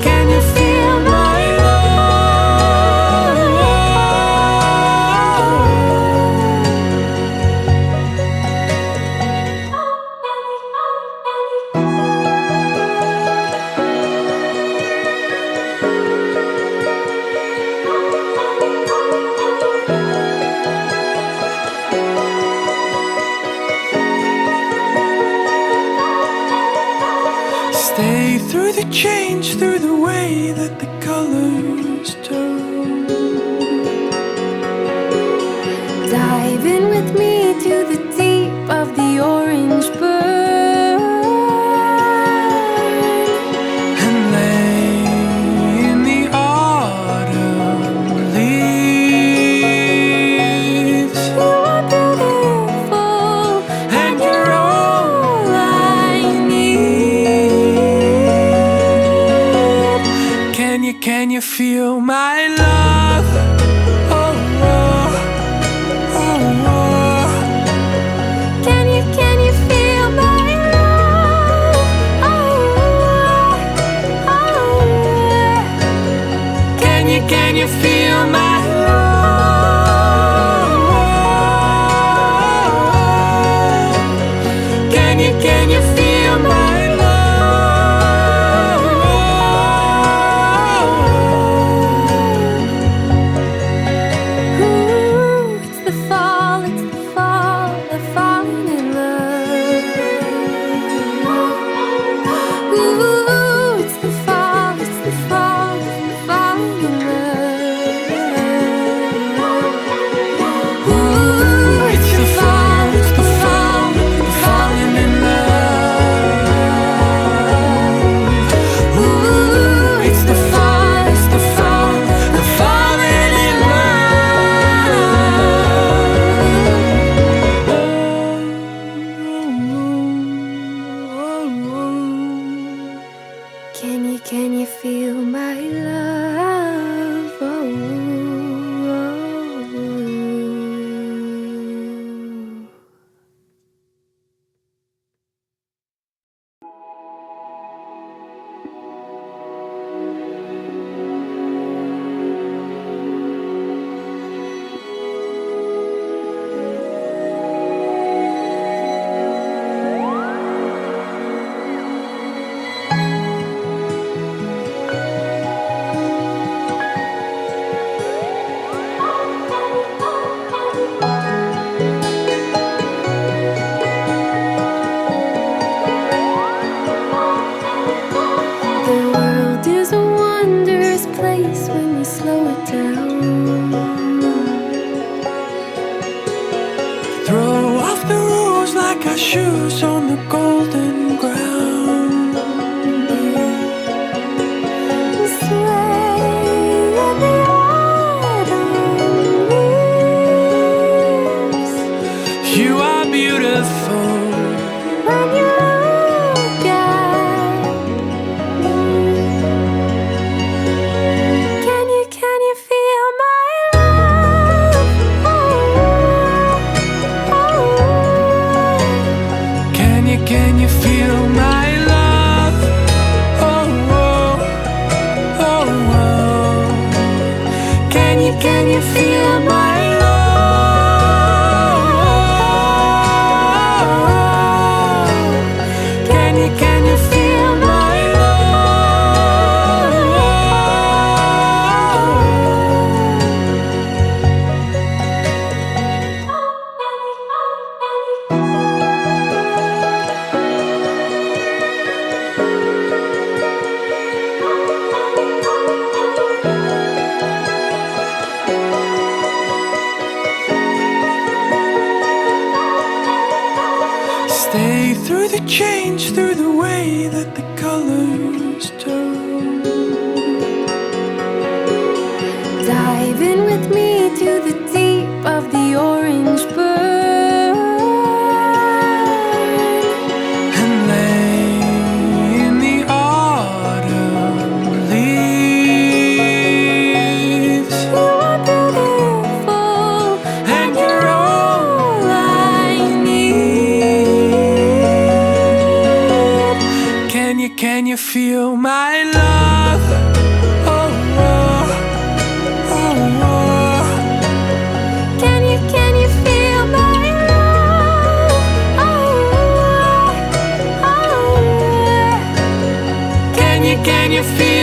can you feel my Stay through the change, through the way that the colors turn. Dive in with me to the deep of the orange burn And lay in the autumn leaves. You are beautiful, And you're all all I need. Can you feel my love? Oh, oh, oh, oh. Can you feel my love? Oh, oh. Can you feel my love? Can you feel my Ooh, it's the fall, the falling in love. Ooh, it's the fall, the falling in love. Ooh, It's the fall, the falling in love. Ooh, it's the fall, the falling in love. Can you feel my love? Oh, oh, oh. The world is a wondrous place when you slow it down. Throw off the rules like our shoes on the golden ground. Sway in the autumn leaves. You are beautiful. When you look at me, can you feel my love? Oh, oh, oh. Can you feel my love? Oh, oh, oh, oh. Can you feel my love? Can you feel my Stay through the change, through the way that the colors turn. Dive in with me to the deep of the orange burn And lay in the autumn leaves. You are beautiful, And you're all all I need. Can you feel my love? feel